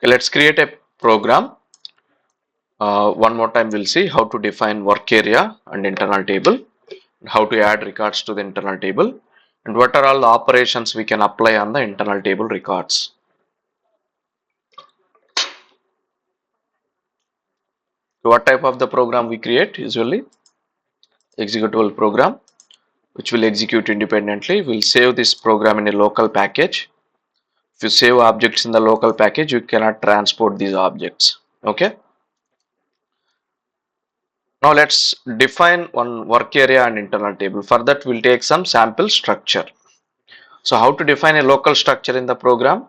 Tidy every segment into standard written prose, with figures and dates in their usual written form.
Okay, let's create a program. One more time we'll see how to define work area and internal table, how to add records to the internal table, and what are all the operations we can apply on the internal table records. So what type of the program we create? Usually executable program which will execute independently. We'll save this program in a local package. If you save objects in the local package, you cannot transport these objects. Okay. Now let's define one work area and internal table. For that, we'll take some sample structure. So how to define a local structure in the program?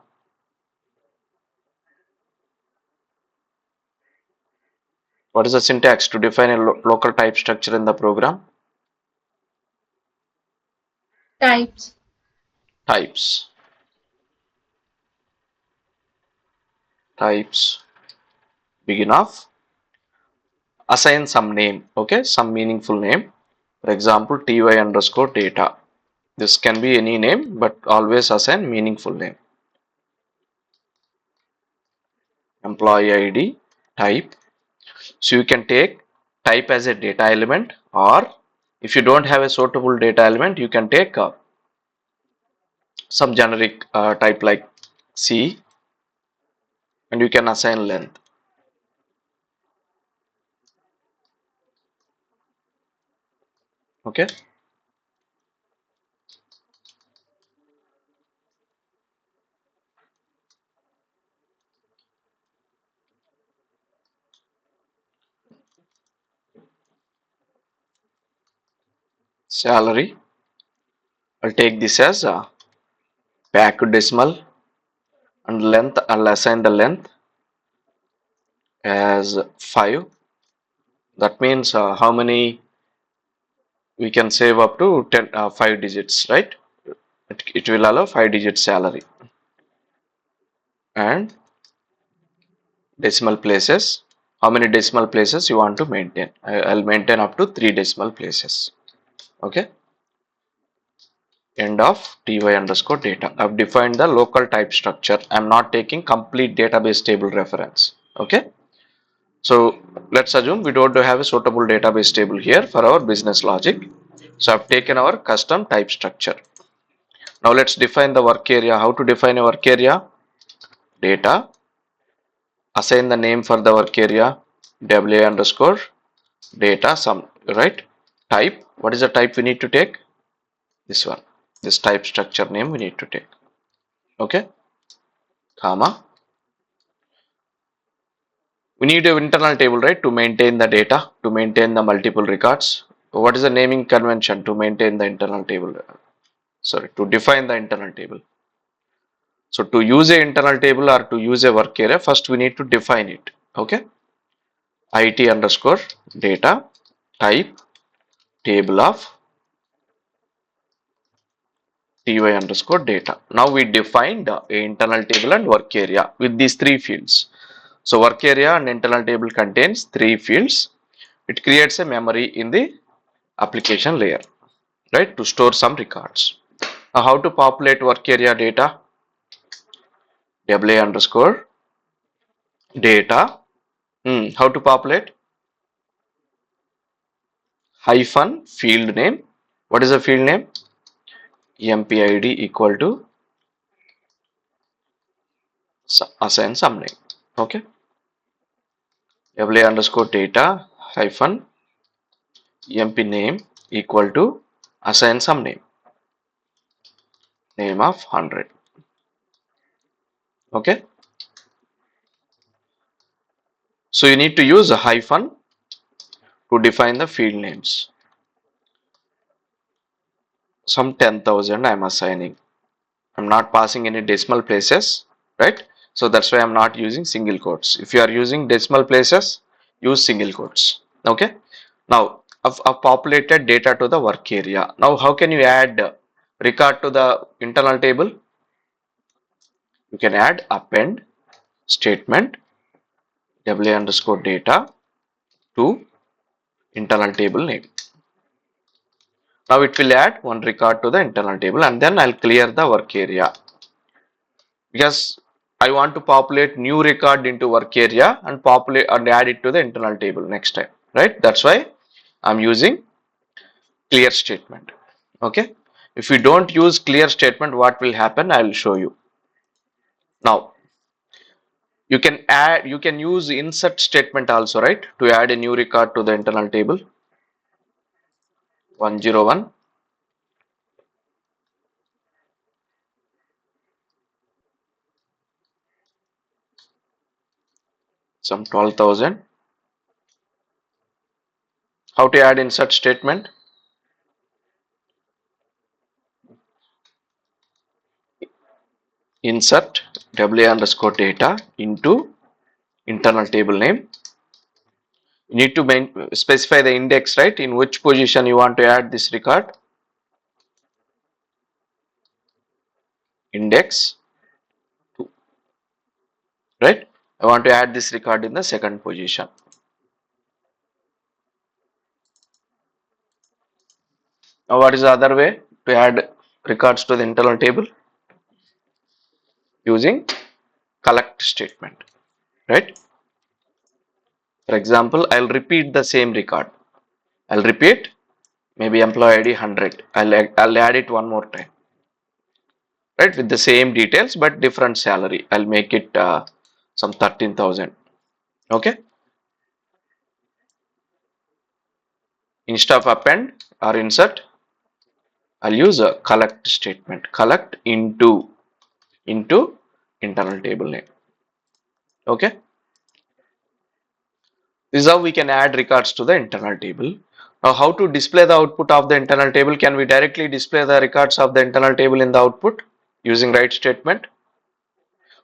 What is the syntax to define a local type structure in the program? Types. Types. Types. Begin off. Assign some name. Okay, some meaningful name. For example, ty underscore data. This can be any name, but always assign meaningful name. Employee ID, type. So you can take type as a data element, or if you don't have a suitable data element, you can take some generic type like C, and you can assign length. Okay. Salary. I'll take this as a packed decimal, and length I'll assign the length as 5. That means how many we can save up to 5 digits, right? It will allow 5-digit salary. And decimal places, how many decimal places you want to maintain? I'll maintain up to 3 decimal places. Okay. End of ty underscore data. I've defined the local type structure. I'm not taking complete database table reference. Okay. So let's assume we don't have a suitable database table here for our business logic. So I've taken our custom type structure. Now let's define the work area. How to define a work area? Data. Assign the name for the work area. wa underscore data some, right? Type. What is the type we need to take? This one. This type structure name we need to take. Okay. Comma. We need an internal table, right, to maintain the data, to maintain the multiple records. What is the naming convention to maintain the internal table? Sorry, to define the internal table. So to use a internal table or to use a work area, first we need to define it. Okay. it underscore data type table of ty underscore data. Now we defined a internal table and work area with these 3 fields. So work area and internal table contains 3 fields. It creates a memory in the application layer, right, to store some records. Now how to populate work area data? wa underscore data. How to populate? Hyphen field name. What is the field name? empid equal to assign some name. Okay. wa underscore data hyphen emp name equal to assign some name of 100. Okay. So you need to use a hyphen to define the field names. Some 10,000 I am assigning. I'm not passing any decimal places, right? So that's why I'm not using single quotes. If you are using decimal places, use single quotes. Okay. Now I've populated data to the work area. Now how can you add record to the internal table? You can add append statement wa underscore data to internal table name. Now it will add one record to the internal table, and then I'll clear the work area because I want to populate new record into work area and populate and add it to the internal table next time, right? That's why I'm using clear statement. Okay. If you don't use clear statement, what will happen? I will show you. Now, you can use insert statement also, right? To add a new record to the internal table. 101, some 12,000. How to add insert statement? Insert w underscore data into internal table name. You need to specify the index, right? In which position you want to add this record. Index 2, right? I want to add this record in the second position. Now, what is the other way to add records to the internal table? Using collect statement, right? For example, I'll repeat the same record. I'll repeat maybe employee ID 100. I'll add it one more time, right? With the same details but different salary. I'll make it some 13,000. Okay. Instead of append or insert, I'll use a collect statement. Collect into internal table name. Okay. This is how we can add records to the internal table. Now, how to display the output of the internal table? Can we directly display the records of the internal table in the output using write statement?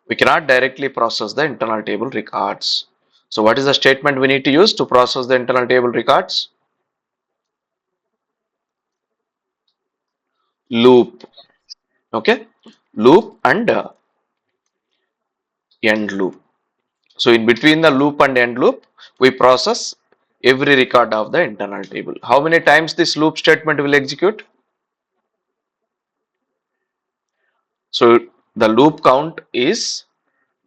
We cannot directly process the internal table records. So, what is the statement we need to use to process the internal table records? Loop. Okay. Loop and end loop. So, in between the loop and end loop, we process every record of the internal table. How many times this loop statement will execute? So, the loop count is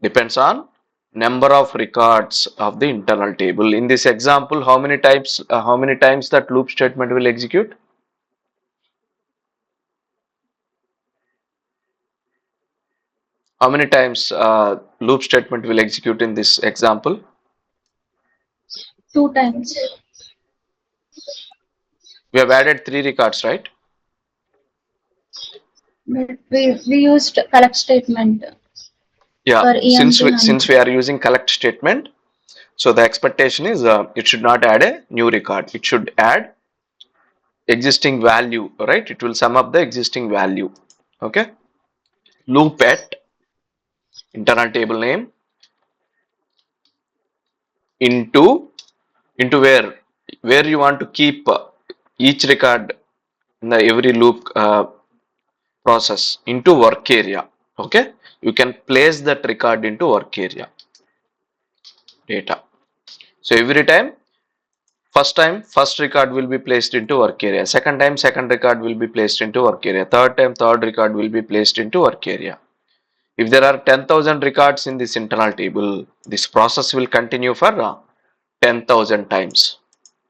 depends on number of records of the internal table. In this example, how many times that loop statement will execute? How many times loop statement will execute in this example? 2 times. We have added 3 records, right? But we used collect statement Yeah, for EMP since we and are using collect statement, so the expectation is it should not add a new record. It should add existing value, right? It will sum up the existing value. Okay. Loop at internal table name into where you want to keep each record in the every loop process into work area. Okay, you can place that record into work area data. So every time, first record will be placed into work area, second time second record will be placed into work area, third time third record will be placed into work area. If there are 10,000 records in this internal table, this process will continue for 10,000 times.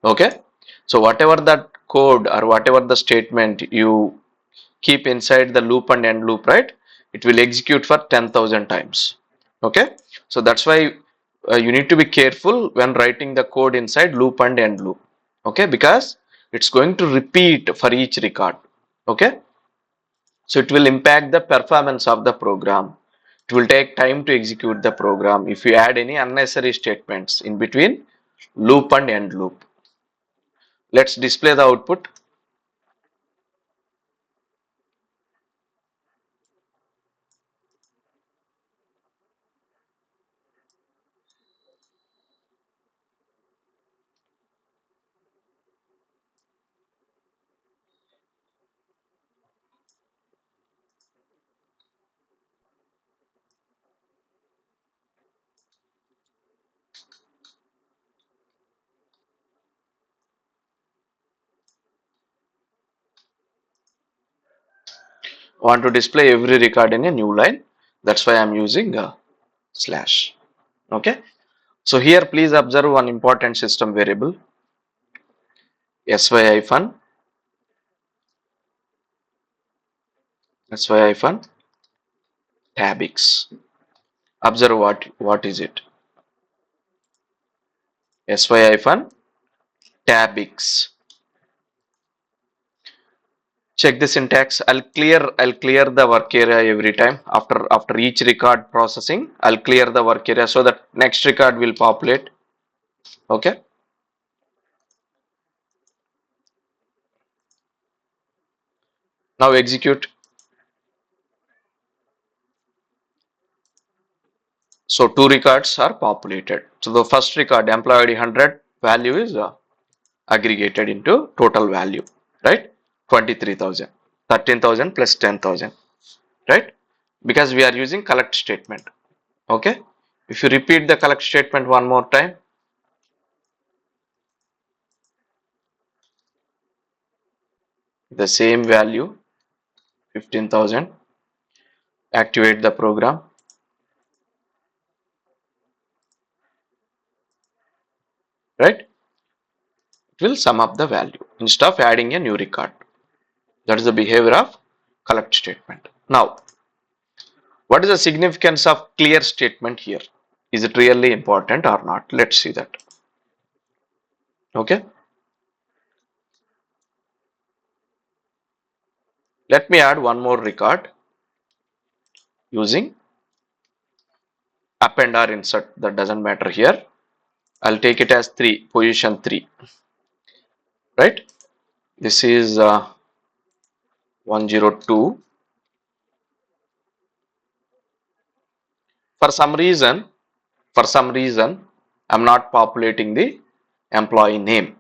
Okay, so whatever that code or whatever the statement you keep inside the loop and end loop, right, it will execute for 10,000 times. Okay, so that's why you need to be careful when writing the code inside loop and end loop. Okay, because it's going to repeat for each record. Okay, so it will impact the performance of the program. It will take time to execute the program if you add any unnecessary statements in between loop and end loop. Let's display the output. Want to display every record in a new line. That's why I'm using slash. Okay. So here please observe one important system variable sy hyphen tabix. Observe what is it? sy hyphen tabix. Check the syntax. I'll clear the work area every time after each record processing. I'll clear the work area so that next record will populate. Okay. Now execute. So two records are populated. So the first record employee ID 100 value is aggregated into total value, right? 23,000, 13,000 plus 10,000, right? Because we are using collect statement. Okay. If you repeat the collect statement one more time, the same value 15,000, activate the program, right? It will sum up the value instead of adding a new record. That is the behavior of collect statement. Now, what is the significance of clear statement here? Is it really important or not? Let's see that. Okay. Let me add one more record using append or insert. That doesn't matter here. I'll take it as 3, position 3. Right. This is 102. For some reason, I'm not populating the employee name.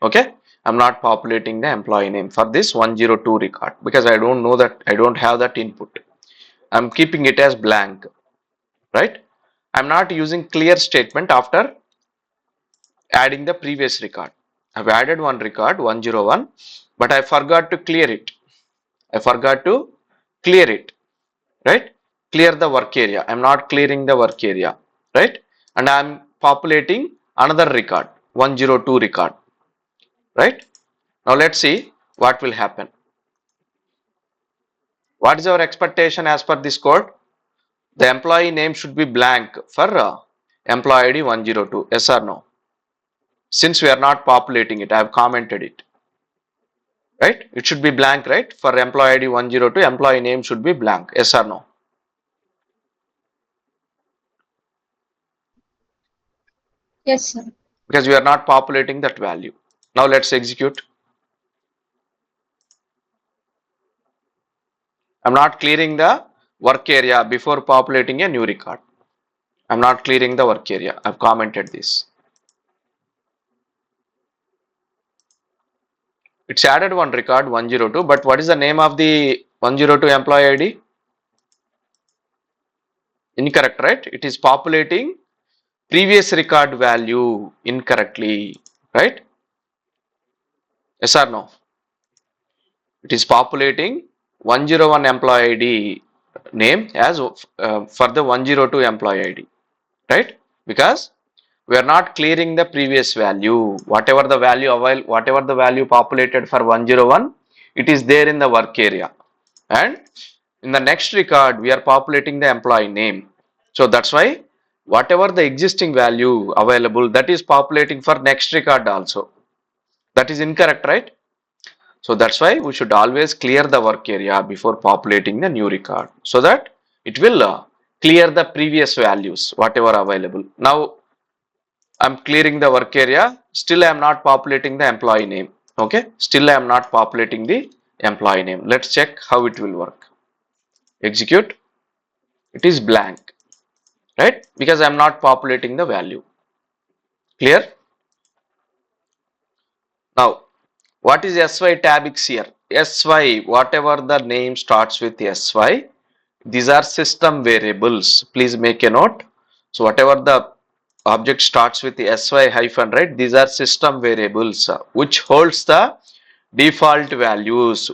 Okay. I'm not populating the employee name for this 102 record because I don't know that, I don't have that input. I'm keeping it as blank, right? I'm not using clear statement after adding the previous record. I've added one record 101, but I forgot to clear it. Right? Clear the work area. I'm not clearing the work area, right? And I'm populating another record 102 record, right? Now let's see what will happen. What is our expectation as per this code? The employee name should be blank for employee ID 102. Yes or no? Since we are not populating it, I have commented it. Right? It should be blank, right? For employee ID 102, employee name should be blank. Yes or no? Yes, sir. Because we are not populating that value. Now let's execute. I'm not clearing the work area before populating a new record. I'm not clearing the work area. I've commented this. It's added one record 102, but what is the name of the 102 employee ID? Incorrect, right? It is populating previous record value incorrectly, right? Yes or no? It is populating 101 employee ID name as for the 102 employee ID, right? Because we are not clearing the previous value. Whatever the value populated for 101, it is there in the work area. And in the next record, we are populating the employee name. So that's why whatever the existing value available, that is populating for next record also. That is incorrect, right? So that's why we should always clear the work area before populating the new record so that it will clear the previous values, whatever available. Now I'm clearing the work area. Still I am not populating the employee name. Okay. Still I am not populating the employee name. Let's check how it will work. Execute. It is blank, right? Because I am not populating the value. Clear? Now, what is sy tabix here? Sy, whatever the name starts with sy, these are system variables. Please make a note. So whatever the object starts with the sy hyphen, right? These are system variables which holds the default values,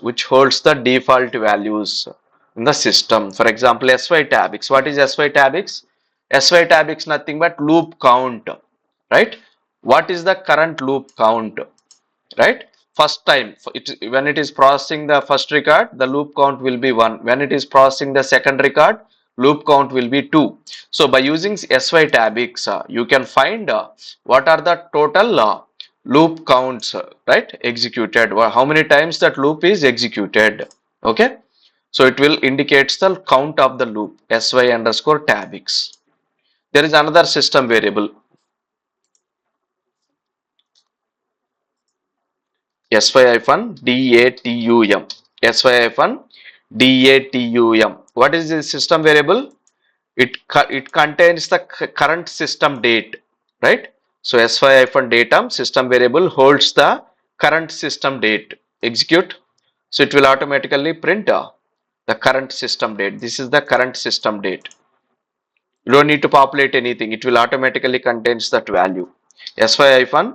in the system. For example, sy tabix. What is sy tabix? SY tab is nothing but loop count, right? What is the current loop count, right? First time, when it is processing the first record, the loop count will be 1. When it is processing the second record, loop count will be 2. So by using SY tabix, you can find what are the total loop counts, right? Executed, how many times that loop is executed, okay? So it will indicates the count of the loop, SY underscore tabix. There is another system variable, sy-datum, sy-datum. What is the system variable? It contains the current system date, right? So sy-datum system variable holds the current system date. Execute. So it will automatically print the current system date. This is the current system date. You don't need to populate anything. It will automatically contains that value. sy-uzit.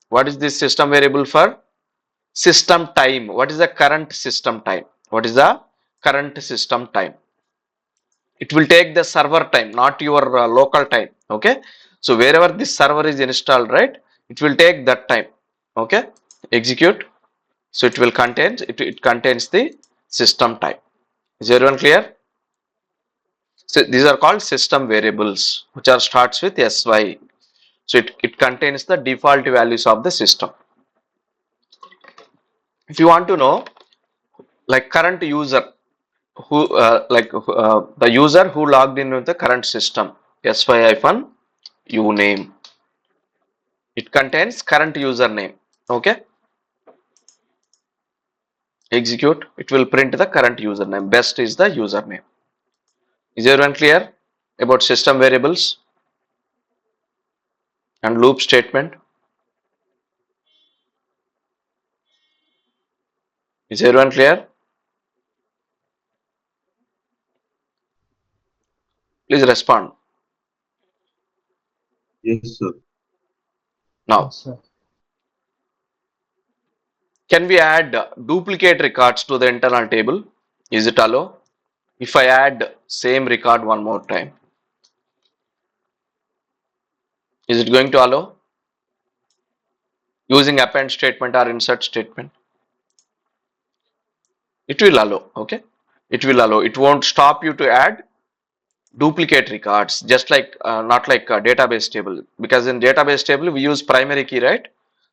What is this system variable for? System time. What is the current system time? What is the current system time? It will take the server time, not your local time. Okay. So wherever this server is installed, right, it will take that time. Okay. Execute. So it will contains it contains the system time. Is everyone clear? So these are called system variables, which are starts with sy. So it contains the default values of the system. If you want to know, like current user who the user who logged in with the current system, sy-uname, it contains current username. Okay. Execute. It will print the current username. Best is the username. Is everyone clear about system variables and loop statement? Is everyone clear? Please respond. Yes, sir. Now, Yes, sir. can we add duplicate records to the internal table? Is it allow? If I add same record one more time, is it going to allow? Using append statement or insert statement? It will allow. Okay. It will allow. It won't stop you to add duplicate records, just like not like a database table, because in database table we use primary key, right?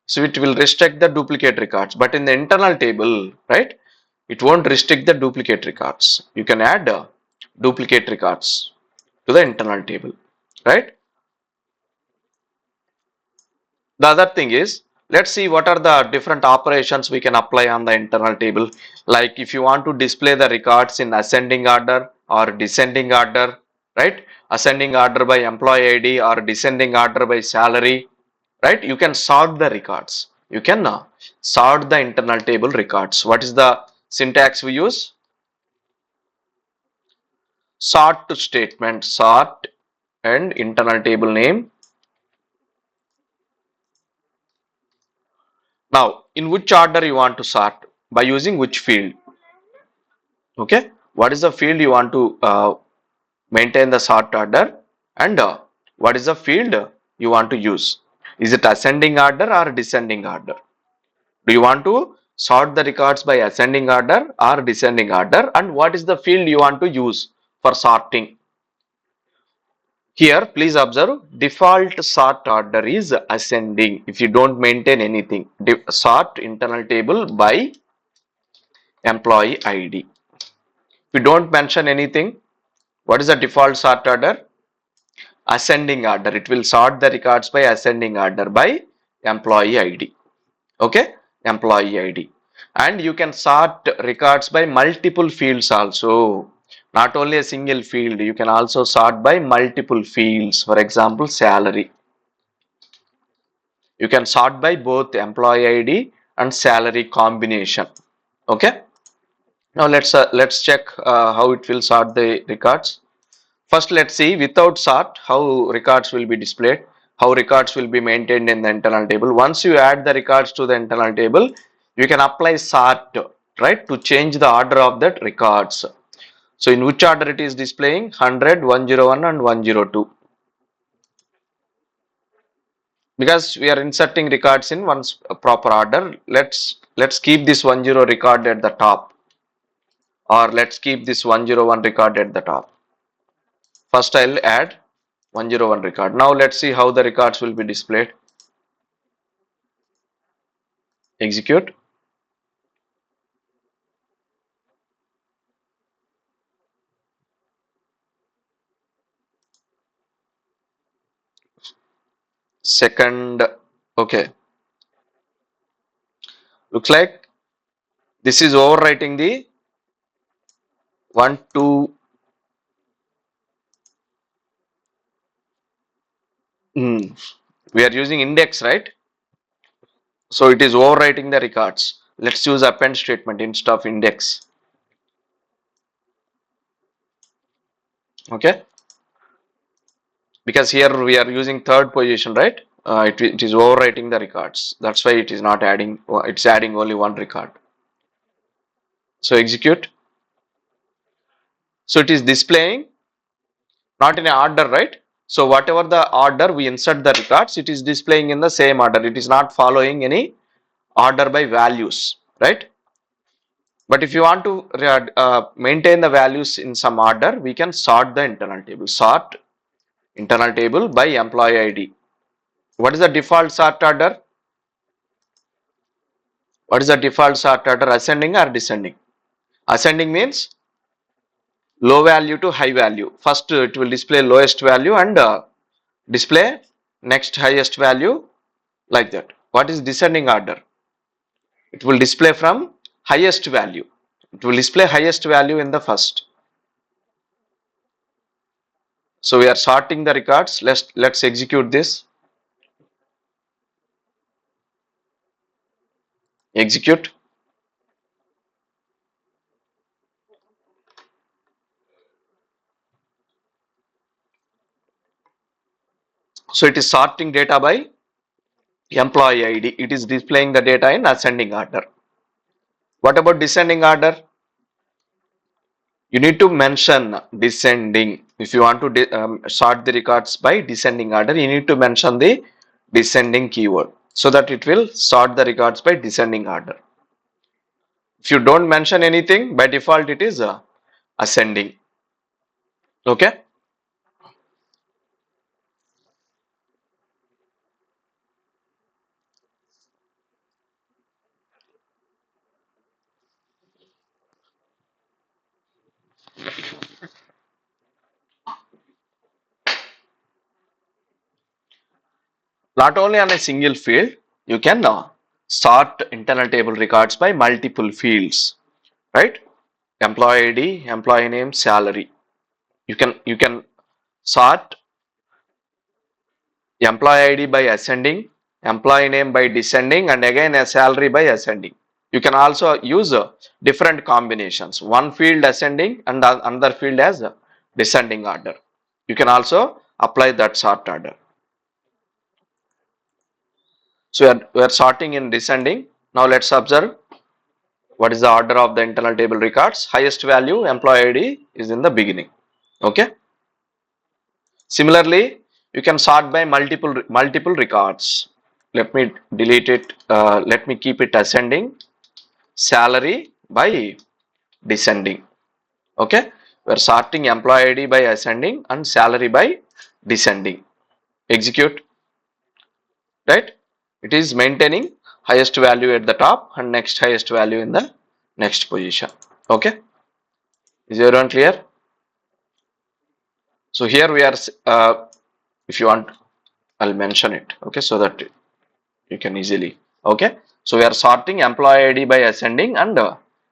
So it will restrict the duplicate records, but in the internal table, right, it won't restrict the duplicate records. You can add duplicate records to the internal table, right? The other thing is, let's see what are the different operations we can apply on the internal table. Like if you want to display the records in ascending order or descending order, right? Ascending order by employee ID or descending order by salary, right? You can sort the records. You can sort the internal table records. What is the syntax we use? Sort to statement, sort and internal table name. Now, in which order you want to sort? By using which field? Okay. What is the field you want to maintain the sort order, and what is the field you want to use? Is it ascending order or descending order? Do you want to sort the records by ascending order or descending order, and what is the field you want to use for sorting? Here, please observe, default sort order is ascending. If you don't maintain anything, sort internal table by employee ID. If you don't mention anything, what is the default sort order? Ascending order. It will sort the records by ascending order by employee ID. Okay, employee ID. And you can sort records by multiple fields also. Not only a single field, you can also sort by multiple fields. For example, salary. You can sort by both employee ID and salary combination. Okay. Now let's check how it will sort the records. First, let's see without sort how records will be displayed, how records will be maintained in the internal table. Once you add the records to the internal table, you can apply sort, right, to change the order of that records. So in which order it is displaying? 100, 101 and 102. Because we are inserting records in one proper order, let's keep this 10 record at the top, or let's keep this 101 record at the top. First I'll add 101 record. Now let's see how the records will be displayed. Execute. Second, okay, looks like this is overwriting the 1 2. We are using index, right? So it is overwriting the records. Let's use append statement instead of index. Okay, because here we are using third position, right? It is overwriting the records. That's why it is not adding, it's adding only one record. So execute. So it is displaying not in a order, right? So whatever the order we insert the records, it is displaying in the same order. It is not following any order by values, right? But if you want to maintain the values in some order, we can sort the internal table. Sort internal table by employee ID. What is the default sort order? What is the default sort order? Ascending or descending? Ascending means low value to high value. First it will display lowest value and display next highest value, like that. What is descending order? It will display from highest value. It will display highest value in the first. So we are sorting the records. Let's execute this. Execute. So it is sorting data by employee ID. It is displaying the data in ascending order. What about descending order? You need to mention descending. If you want to sort the records by descending order, you need to mention the descending keyword so that it will sort the records by descending order. If you don't mention anything, by default it is ascending. Okay. Not only on a single field, you can sort internal table records by multiple fields, right? Employee ID, employee name, salary. You can sort employee ID by ascending, employee name by descending, and again a salary by ascending. You can also use different combinations. One field ascending and another field as descending order. You can also apply that sort order. So we are sorting in descending. Now let's observe what is the order of the internal table records. Highest value employee ID is in the beginning. Okay. Similarly, you can sort by multiple records. Let me delete it. Let me keep it ascending. Salary by descending. Okay. We are sorting employee ID by ascending and salary by descending. Execute. Right. It is maintaining highest value at the top and next highest value in the next position. Okay. Is everyone clear? So here we are, if you want, I'll mention it. Okay. So that you can easily. Okay. So we are sorting employee ID by ascending and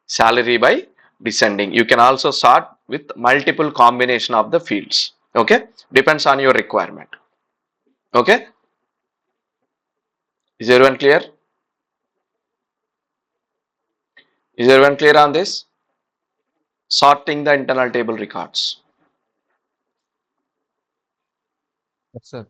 salary by descending. You can also sort with multiple combination of the fields. Okay. Depends on your requirement. Okay. Is everyone clear? Is everyone clear on this? Sorting the internal table records. Yes, sir.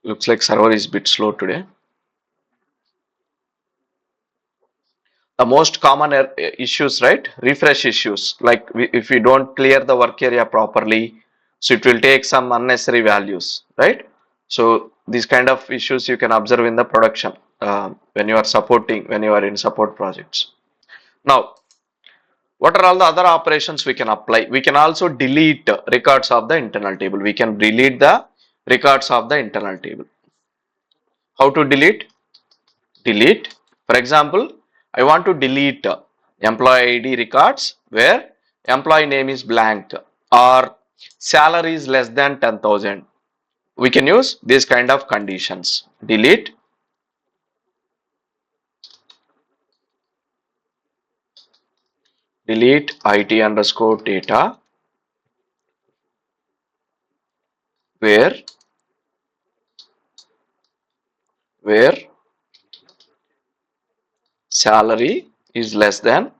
Looks like server is a bit slow today. The most common issues, right? Refresh issues, like if we don't clear the work area properly, so it will take some unnecessary values, right? So these kind of issues you can observe in the production when you are supporting, when you are in support projects. Now, what are all the other operations we can apply? We can also delete records of the internal table. We can delete the records of the internal table. How to delete? Delete. For example, I want to delete employee ID records where employee name is blank or salary is less than 10,000. We can use this kind of conditions. Delete. Delete IT underscore data where where salary is less than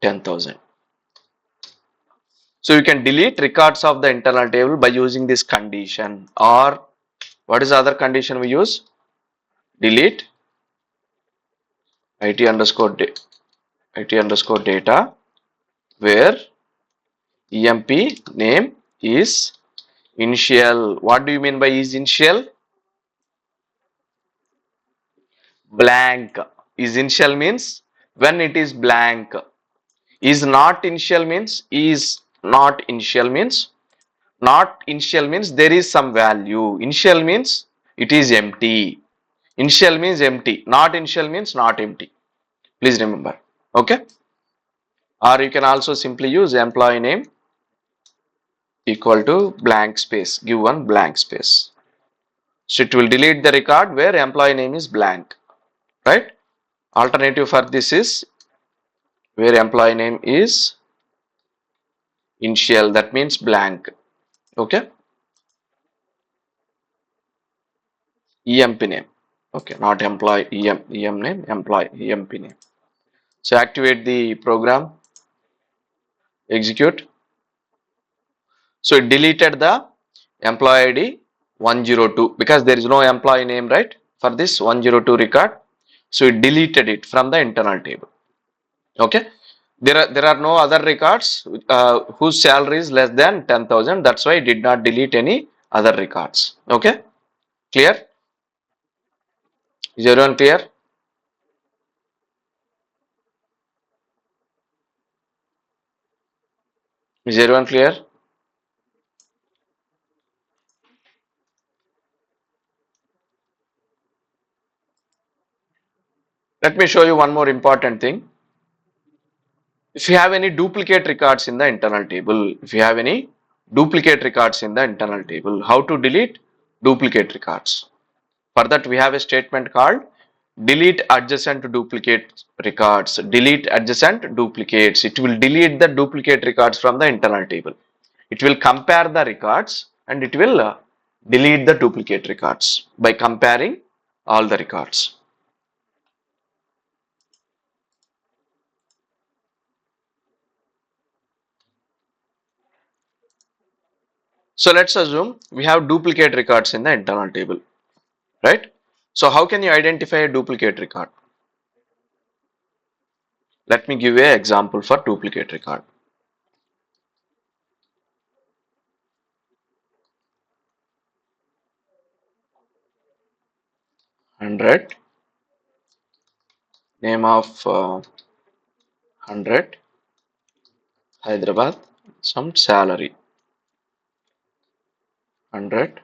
10,000. So you can delete records of the internal table by using this condition, or what is the other condition we use? Delete IT underscore data where emp name is initial. What do you mean by is initial? Blank. Is initial means when it is blank. Is not initial means not initial means there is some value. Initial means it is empty. Initial means empty. Not initial means not empty. Please remember. Okay. Or you can also simply use employee name equal to blank space. Give one blank space. So it will delete the record where employee name is blank. Right. Alternative for this is where employee name is initial. That means blank. Okay. EMP name. Okay. Not employee EM name. Employee EMP name. So activate the program. Execute. So it deleted the employee ID 102 because there is no employee name, right, for this 102 record. So it deleted it from the internal table. Okay. There are no other records whose salary is less than 10,000. That's why it did not delete any other records. Okay. Clear? Is everyone clear? Is everyone clear? Let me show you one more important thing. If you have any duplicate records in the internal table, how to delete duplicate records? For that, we have a statement called delete adjacent duplicate records. Delete adjacent duplicates. It will delete the duplicate records from the internal table. It will compare the records and it will delete the duplicate records by comparing all the records. So let's assume we have duplicate records in the internal table, right? So how can you identify a duplicate record? Let me give you an example for duplicate record. 100, name of 100, Hyderabad, some salary 100.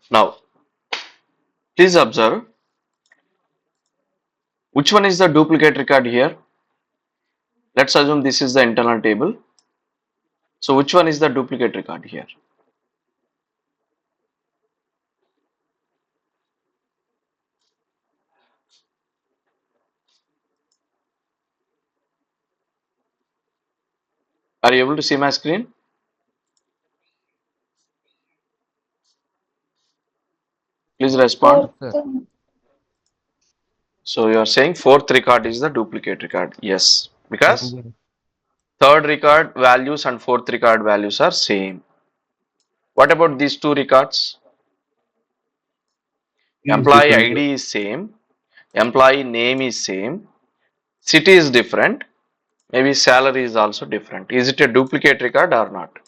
Now, please observe which one is the duplicate record here. Let's assume this is the internal table. So which one is the duplicate record here? Are you able to see my screen? Please respond. Fourth, Sir. So you are saying fourth record is the duplicate record. Yes, because Then third record values and fourth record values are same. What about these two records? he is Employee different. ID is same, employee name is same, city is different, maybe salary is also different. Is it a duplicate record or not?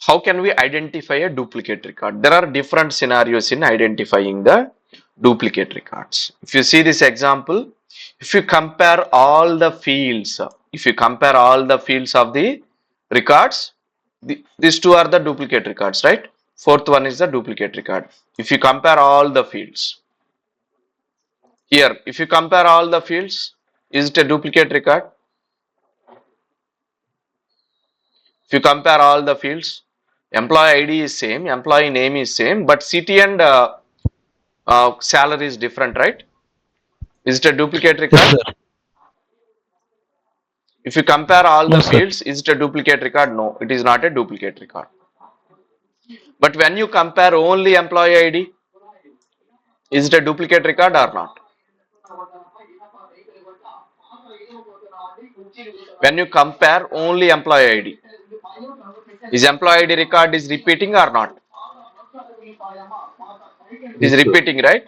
How can we identify a duplicate record? There are different scenarios in identifying the duplicate records. If you see this example, if you compare all the fields, of the records, these two are the duplicate records, right? Fourth one is the duplicate record. If you compare all the fields, here, if you compare all the fields, is it a duplicate record? If you compare all the fields, employee ID is same, employee name is same, but city and salary is different, right? Is it a duplicate Yes, record? sir. If you compare all No, the sir. fields, is it a duplicate record? No, it is not a duplicate record. But when you compare only employee ID, is it a duplicate record or not? When you compare only employee ID, is employee ID record is repeating or not? It is Yes, sir. repeating, right?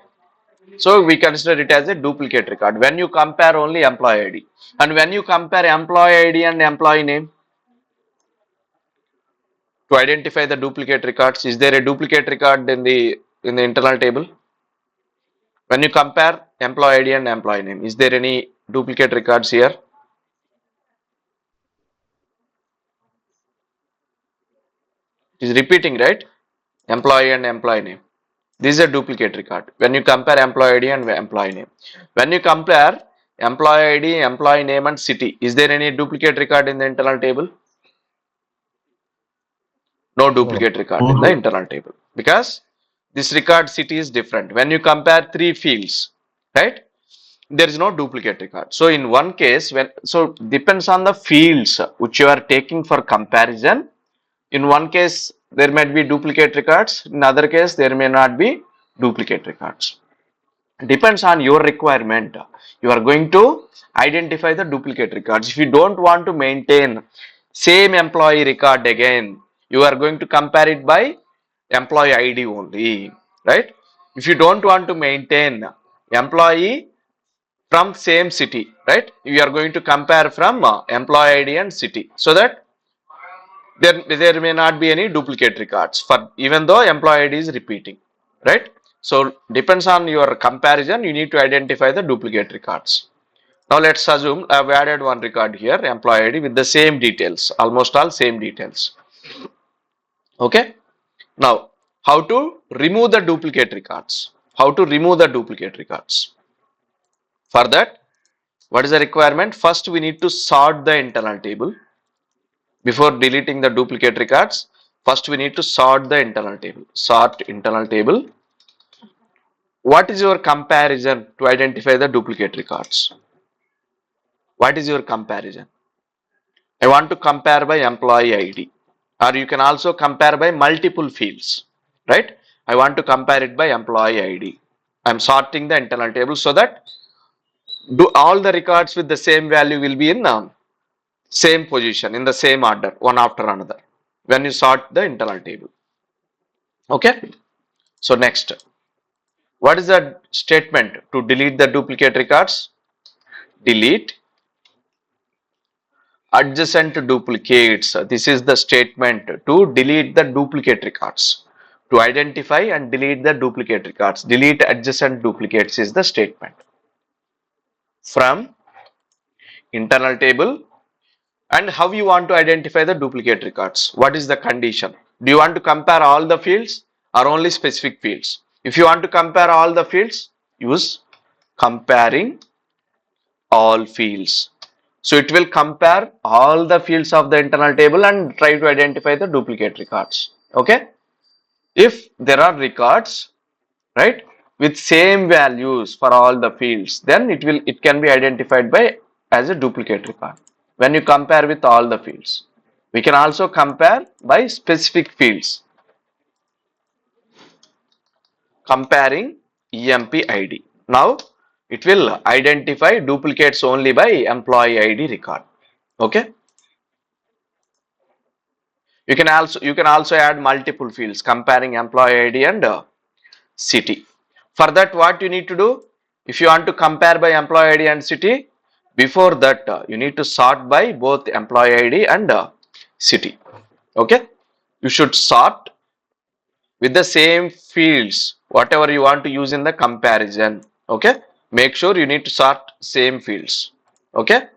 So we consider it as a duplicate record when you compare only employee ID. And when you compare employee ID and employee name to identify the duplicate records, is there a duplicate record in the internal table? When you compare employee ID and employee name, is there any duplicate records here? It is repeating, right? Employee and employee name. This is a duplicate record when you compare employee ID and employee name. When you compare employee ID, employee name and city, is there any duplicate record in the internal table? No No. duplicate record in the internal table because this record city is different. When you compare three fields, right? There is no duplicate record. So in one case, depends on the fields which you are taking for comparison. In one case, there might be duplicate records. In other case, there may not be duplicate records. Depends on your requirement. You are going to identify the duplicate records. If you don't want to maintain same employee record again, you are going to compare it by employee ID only, right? If you don't want to maintain employee from same city, right, you are going to compare from employee ID and city, so that there may not be any duplicate records for even though employee ID is repeating, right? So depends on your comparison, you need to identify the duplicate records. Now let's assume I've added one record here, employee ID, with the same details, almost all same details. Okay. Now, how to remove the duplicate records? How to remove the duplicate records? For that, what is the requirement? First, we need to sort the internal table. Before deleting the duplicate records, first we need to sort the internal table. Sort internal table. What is your comparison to identify the duplicate records? What is your comparison? I want to compare by employee ID, or you can also compare by multiple fields, right? I want to compare it by employee ID. I'm sorting the internal table so that all the records with the same value will be in same position, in the same order, one after another, when you sort the internal table. Okay. So next, what is the statement to delete the duplicate records? Delete adjacent duplicates. This is the statement to delete the duplicate records. To identify and delete the duplicate records. Delete adjacent duplicates is the statement. From internal table, and how you want to identify the duplicate records? What is the condition? Do you want to compare all the fields or only specific fields? If you want to compare all the fields, use comparing all fields. So it will compare all the fields of the internal table and try to identify the duplicate records. Okay. If there are records, right, with same values for all the fields, then it can be identified by as a duplicate record when you compare with all the fields. We can also compare by specific fields, comparing emp id. Now it will identify duplicates only by employee id record. Okay. You can also add multiple fields comparing employee id and city. For that, what you need to do, if you want to compare by employee id and city, before that you need to sort by both employee id and city. Okay. You should sort with the same fields whatever you want to use in the comparison. Okay. Make sure you need to sort same fields. Okay.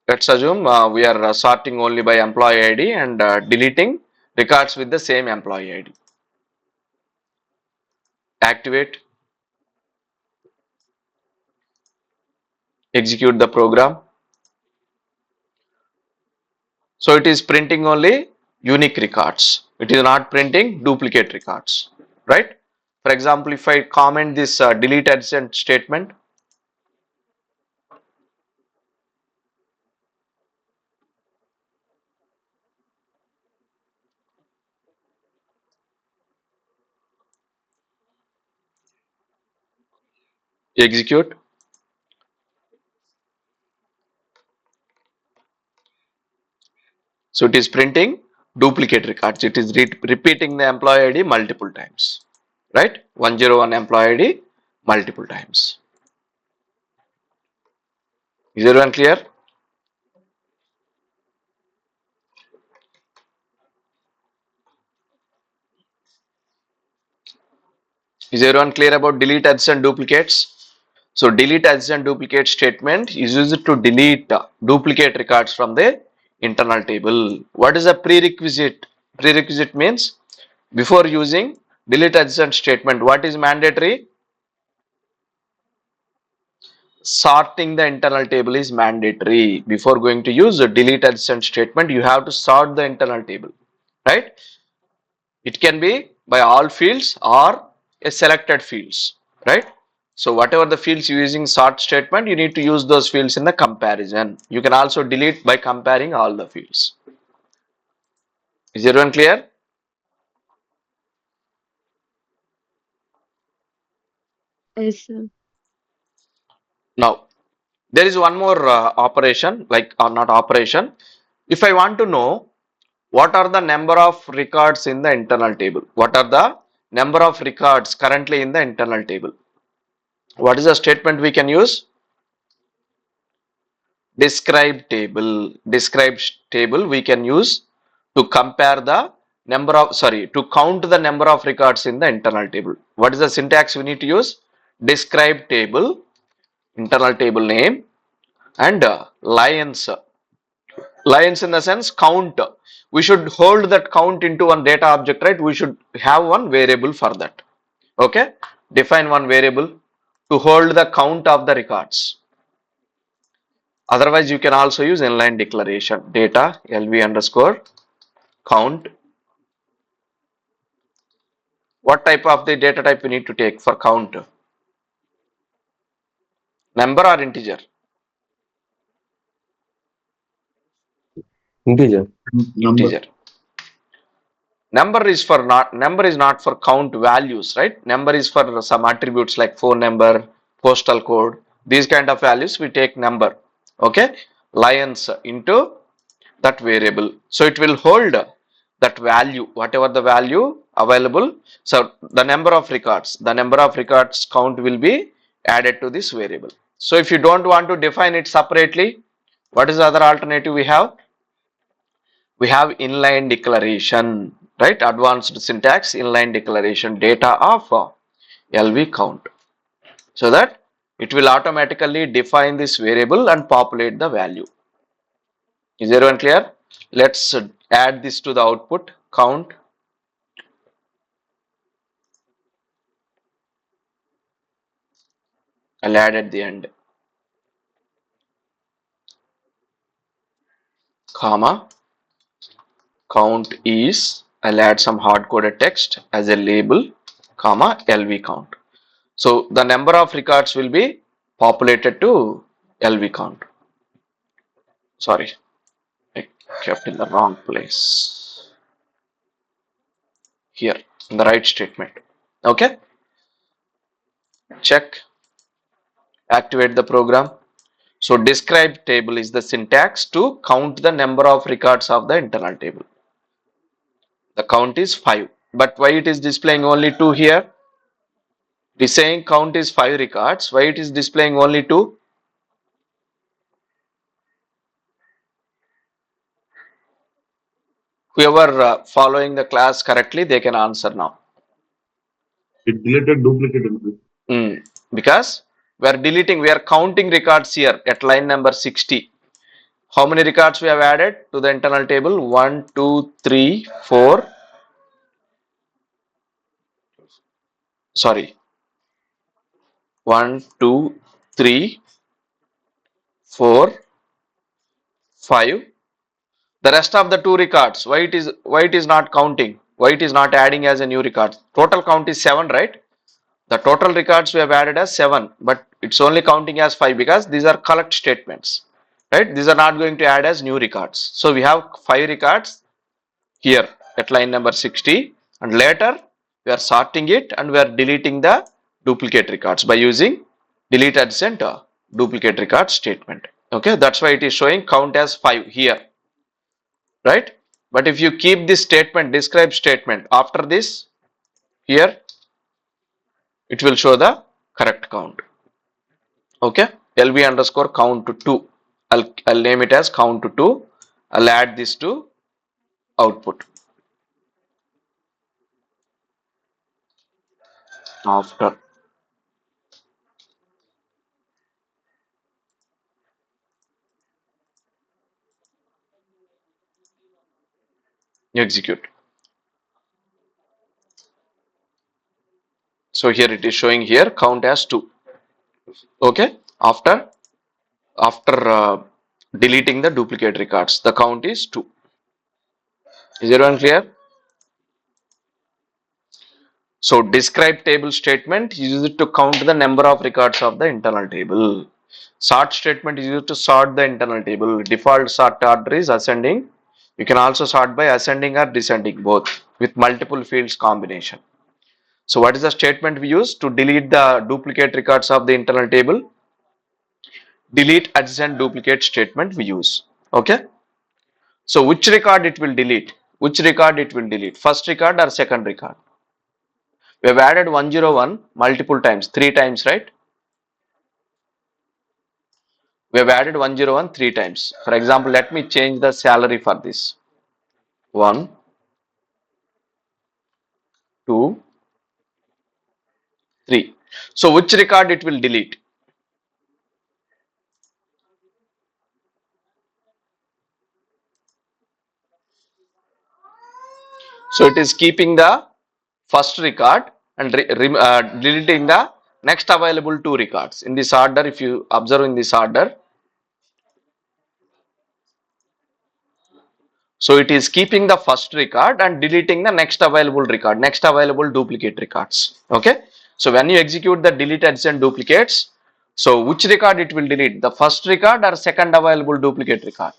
Let's assume we are sorting only by employee id and deleting records with the same employee id. Activate, execute the program. So it is printing only unique records. It is not printing duplicate records, right? For example, if I comment this delete adjacent statement, execute. So it is printing duplicate records. It is repeating the employee ID multiple times, right? 101 employee ID multiple times. Is everyone clear? Is everyone clear about delete adjacent duplicates? So delete adjacent duplicate statement is used to delete duplicate records from the internal table. What is a prerequisite? Prerequisite means before using delete adjacent statement, what is mandatory? Sorting the internal table is mandatory. Before going to use a delete adjacent statement, you have to sort the internal table, right? It can be by all fields or a selected fields, right? So whatever the fields you're using sort statement, you need to use those fields in the comparison. You can also delete by comparing all the fields. Is everyone clear? Yes, sir. Now, there is one more operation, like or not operation. If I want to know what are the number of records in the internal table, what are the number of records currently in the internal table, what is the statement we can use? Describe table. Describe table we can use to compare the number of, sorry, to count the number of records in the internal table. What is the syntax we need to use? Describe table, internal table name, and lines. Lines in the sense count. We should hold that count into one data object, right? We should have one variable for that. Okay. Define one variable to hold the count of the records. Otherwise, you can also use inline declaration data lv underscore count. What type of the data type we need to take for count? Number or integer? Integer. Number. Integer. Number is not for count values, right? Number is for some attributes like phone number, postal code. These kind of values we take number. Okay, lines into that variable. So it will hold that value, whatever the value available. So the number of records count will be added to this variable. So if you don't want to define it separately, what is the other alternative we have? We have inline declaration, right? Advanced syntax, inline declaration data of lv count, so that it will automatically define this variable and populate the value. Is everyone clear? Let's add this to the output count. I'll add at the end, comma, count is, I'll add some hard coded text as a label, comma, LV count. So the number of records will be populated to LV count. Sorry, I kept in the wrong place. Here, in the right statement. Okay, check, activate the program. So describe table is the syntax to count the number of records of the internal table. The count is 5. But why it is displaying only 2 here? It is saying count is 5 records. Why it is displaying only 2? Whoever following the class correctly, they can answer now. It deleted duplicate entry. Because we are counting records here at line number 60. How many records we have added to the internal table? 1, 2, 3, 4. Sorry. 1, 2, 3, 4, 5. The rest of the 2 records, why it is not counting? Why it is not adding as a new record? Total count is 7, right? The total records we have added as 7, but it's only counting as 5 because these are collect statements, right? These are not going to add as new records. So we have 5 records here at line number 60, and later we are sorting it and we are deleting the duplicate records by using delete adjacent duplicate record statement. Okay, that's why it is showing count as 5 here, right? But if you keep this statement, describe statement after this here, it will show the correct count. Okay, lv underscore count to 2. I'll name it as count to 2. I'll add this to output after execute. So here it is showing here count as 2. Okay, after deleting the duplicate records, the count is 2. Is everyone clear? So describe table statement is used to count the number of records of the internal table. Sort statement is used to sort the internal table. Default sort order is ascending. You can also sort by ascending or descending both with multiple fields combination. So what is the statement we use to delete the duplicate records of the internal table? Delete adjacent duplicate statement we use. Okay. So which record it will delete? Which record it will delete? First record or second record? We have added 101 multiple times, 3 times, right? We have added 101 3 times. For example, let me change the salary for this. 1, 2, 3. So which record it will delete? So it is keeping the first record and deleting the next available 2 records. In this order, if you observe in this order, so it is keeping the first record and deleting the next available record, next available duplicate records. Okay. So when you execute the delete adjacent duplicates, so which record it will delete? The first record or second available duplicate record?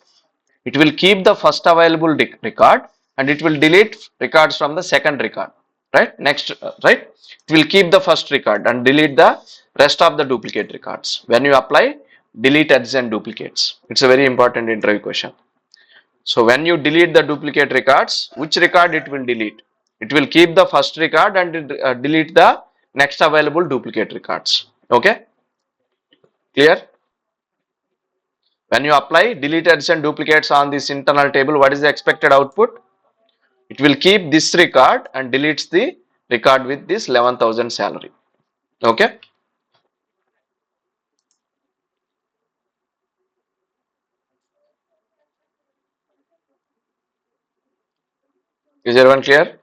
It will keep the first available record and it will delete records from the second record. Right? Next, right? It will keep the first record and delete the rest of the duplicate records. When you apply delete adjacent duplicates, it's a very important interview question. So when you delete the duplicate records, which record it will delete? It will keep the first record and delete the next available duplicate records. Okay, clear? When you apply delete adjacent duplicates on this internal table, what is the expected output? It will keep this record and deletes the record with this 11,000 salary. Okay, is everyone clear?